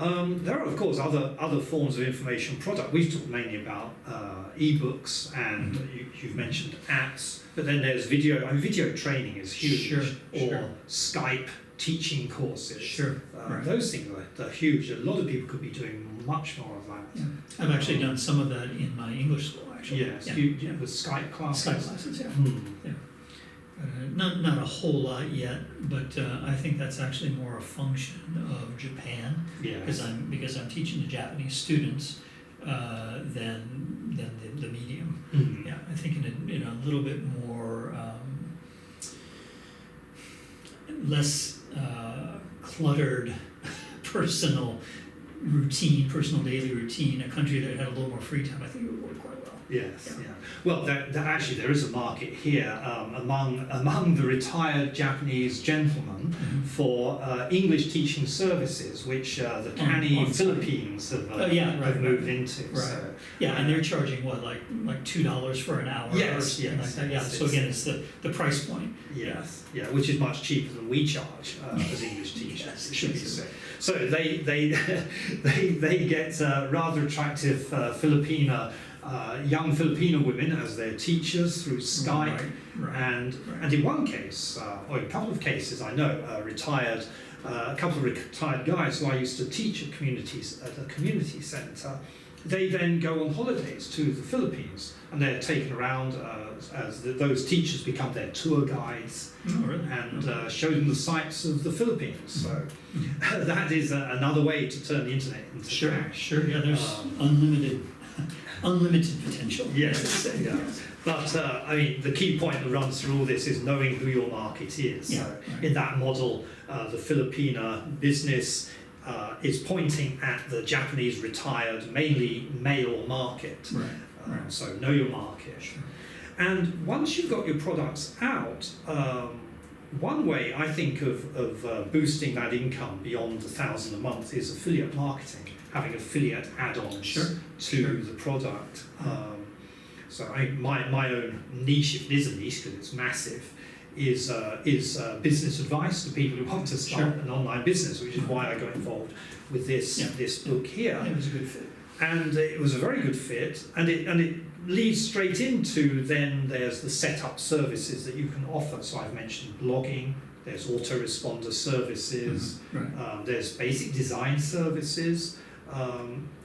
There are, of course, other forms of information product. We've talked mainly about e-books, and you've mentioned apps, but then there's video. I mean, video training is huge, or Skype teaching courses. Right. Those things are huge. A lot of people could be doing much more of that. Yeah. I've actually done some of that in my English school, actually. Yes, you with Skype classes. Skype classes, yeah. Not a whole lot yet, but I think that's actually more a function of Japan, because I'm teaching the Japanese students than the medium. Mm-hmm. Yeah, I think in a little bit more less cluttered personal daily routine, a country that had a little more free time, I think it would work quite well. Yes, yeah. Well, actually, there is a market here among the retired Japanese gentlemen for English teaching services, which the canny Philippines have moved into. Right. So, and they're charging what, like $2 for an hour? Yes, or like that. Yeah. So again, it's the price point. Yes, which is much cheaper than we charge as English teachers. Yes, it should be so. So they get rather attractive young Filipino women as their teachers through Skype, and in one case, or in a couple of cases, I know a couple of retired guys who I used to teach at a community centre. They then go on holidays to the Philippines, and they're taken around as those teachers become their tour guides and show them the sights of the Philippines. So that is another way to turn the internet into cash. Sure, yeah, there's unlimited potential. Yes, but I mean, the key point that runs through all this is knowing who your market is. So in that model, the Filipina business is pointing at the Japanese retired, mainly male market. So know your market. Sure. And once you've got your products out, one way I think of boosting that income beyond $1,000 a month is affiliate marketing, having affiliate add-ons to the product. So my own niche, if it is a niche because it's massive, is business advice to people who want to start an online business, which is why I got involved with this book here. It was a good fit. And it was a very good fit, and it leads straight into then there's the setup services that you can offer. So I've mentioned blogging, there's autoresponder services, there's basic design services,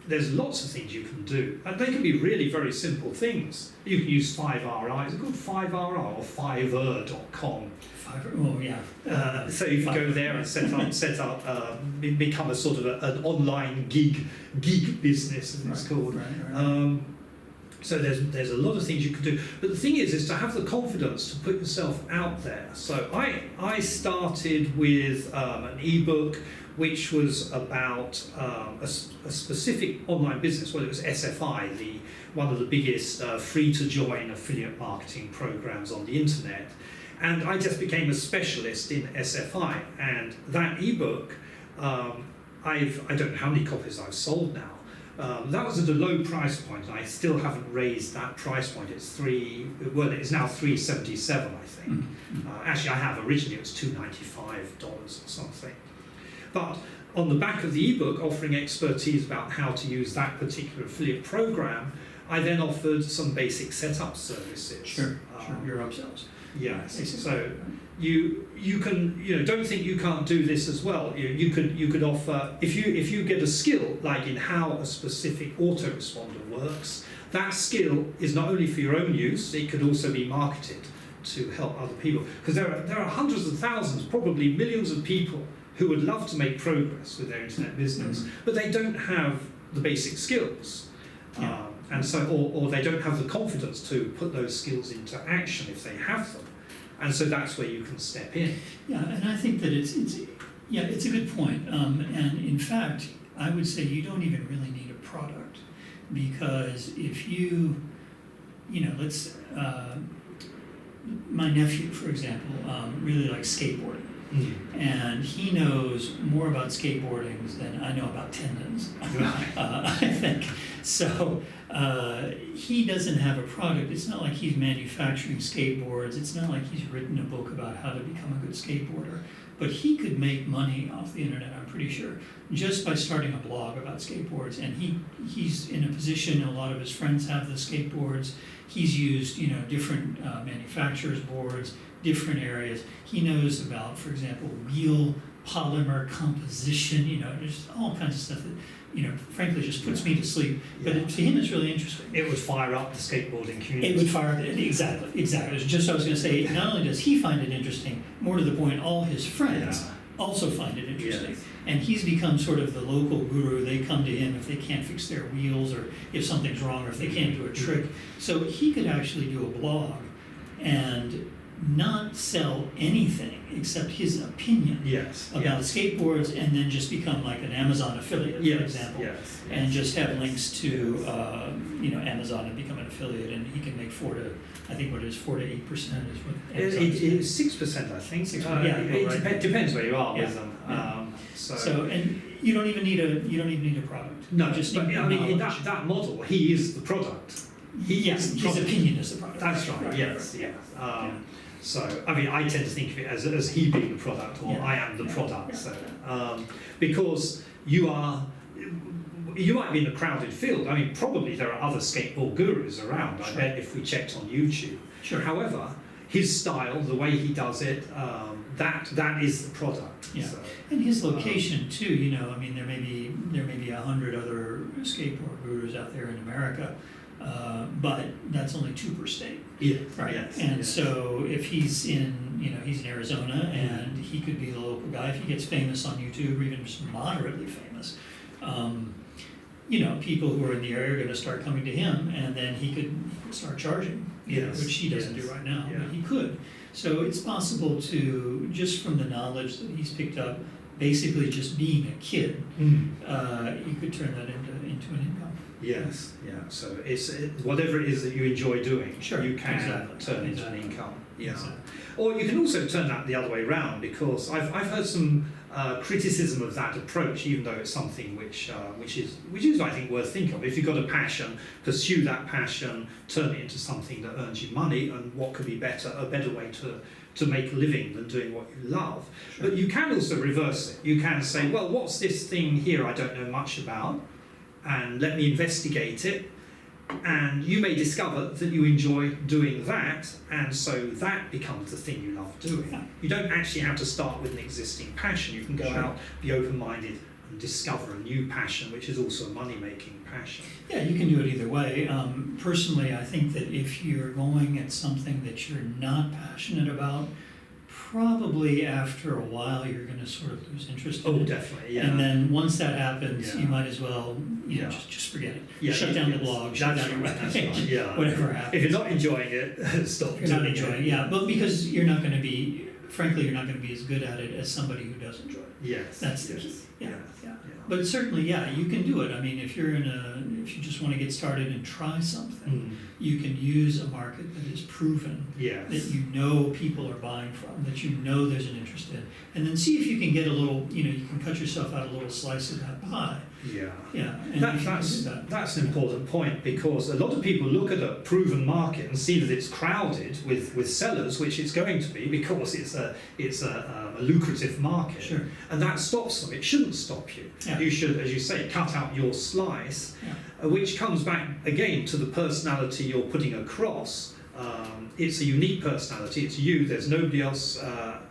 there's lots of things you can do. And they can be really very simple things. You can use 5RI, it's a good 5RI or 5er.com. So you can go there and set up, become a sort of an online gig business, as it's called. So there's a lot of things you can do, but the thing is to have the confidence to put yourself out there. So I started with an ebook which was about a specific online business. Well, it was SFI, one of the biggest free-to-join affiliate marketing programs on the internet. And I just became a specialist in SFI. And that ebook, I don't know how many copies I've sold now. That was at a low price point, and I still haven't raised that price point. It's now $377, I think. Actually, I have. Originally, it was $295 or something. But on the back of the ebook, offering expertise about how to use that particular affiliate program, I then offered some basic setup services. Sure. Your upsells. Yes. So you can don't think you can't do this as well. You could offer if you get a skill like in how a specific autoresponder works. That skill is not only for your own use; it could also be marketed to help other people. Because there are hundreds of thousands, probably millions of people who would love to make progress with their internet business, but they don't have the basic skills. And so, or they don't have the confidence to put those skills into action if they have them, and so that's where you can step in. Yeah, and I think that it's a good point. And in fact, I would say you don't even really need a product, because if my nephew, for example, really likes skateboarding. And he knows more about skateboarding than I know about tendons, I think. So he doesn't have a product. It's not like he's manufacturing skateboards. It's not like he's written a book about how to become a good skateboarder. But he could make money off the internet, I'm pretty sure, just by starting a blog about skateboards. And he's in a position, a lot of his friends have the skateboards. He's used, different manufacturers' boards, different areas. He knows about, for example, wheel polymer composition, there's all kinds of stuff that, frankly just puts me to sleep. But to him, it's really interesting. It would fire up the skateboarding community. It would fire up, exactly. It was just what I was going to say. Not only does he find it interesting, more to the point, all his friends also find it interesting. Yes. And he's become sort of the local guru. They come to him if they can't fix their wheels or if something's wrong or if they can't do a trick. So he could actually do a blog and not sell anything except his opinion about skateboards, and then just become like an Amazon affiliate, for example, and just have links to Amazon and become an affiliate, and he can make 4 to 8% is what Amazon it's 6%, I think. 6%, it depends where you are with them. So and you don't even need a product. No, you just but need in that model, he is the product. His opinion is the product. That's right. Yes. So, I tend to think of it as he being the product, or I am the product. So, because you might be in a crowded field. Probably there are other skateboard gurus around. I bet if we checked on YouTube. Sure. However, his style, the way he does it, that is the product. Yeah. So, and his location too. There may be 100 other skateboard gurus out there in America. But that's only 2 per state. Yeah. Right. Yes, and so if he's in Arizona, and he could be the local guy if he gets famous on YouTube, or even just moderately famous. People who are in the area are going to start coming to him, and then he could start charging. Which he doesn't do right now, but he could. So it's possible to, just from the knowledge that he's picked up, basically just being a kid, you could turn that into an income. Yes, so whatever it is that you enjoy doing, you can turn into an income. Yeah. Exactly. Or you can also turn that the other way around, because I've heard some criticism of that approach, even though it's something which is I think worth thinking of. If you've got a passion, pursue that passion, turn it into something that earns you money, and what could be a better way to make a living than doing what you love. Sure. But you can also reverse it. You can say, well, what's this thing here I don't know much about, and let me investigate it, and you may discover that you enjoy doing that, and so that becomes the thing you love doing. Yeah. You don't actually have to start with an existing passion. You can go out, be open-minded, and discover a new passion, which is also a money-making passion. Yeah, you can do it either way. Personally, I think that if you're going at something that you're not passionate about, probably after a while you're going to sort of lose interest in it. Definitely, yeah. And then once that happens, you might as well, just forget it. Yeah, shut down the blog, shut down your webpage, whatever happens. If you're not enjoying it, stop. You're not enjoying it, but because you're not going to be, frankly, you're not going to be as good at it as somebody who does enjoy it. Yes. That's the key. Yeah. But certainly, you can do it. If you just want to get started and try something, you can use a market that is proven, that people are buying from, that there's an interest in, and then see if you can get a little, you can cut yourself out a little slice of that pie. And that's an important point, because a lot of people look at a proven market and see that it's crowded with sellers, which it's going to be because it's a lucrative market, and that stops them. It shouldn't stop you. You should, as you say, cut out your slice, which comes back again to the personality you're putting across. It's a unique personality. It's you. There's nobody else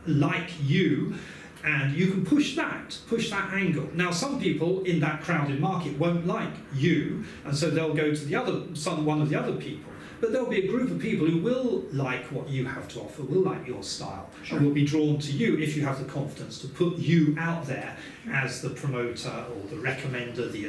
like you. And you can push that angle. Now, some people in that crowded market won't like you, and so they'll go to one of the other people. But there'll be a group of people who will like what you have to offer, will like your style, and will be drawn to you if you have the confidence to put you out there as the promoter or the recommender, the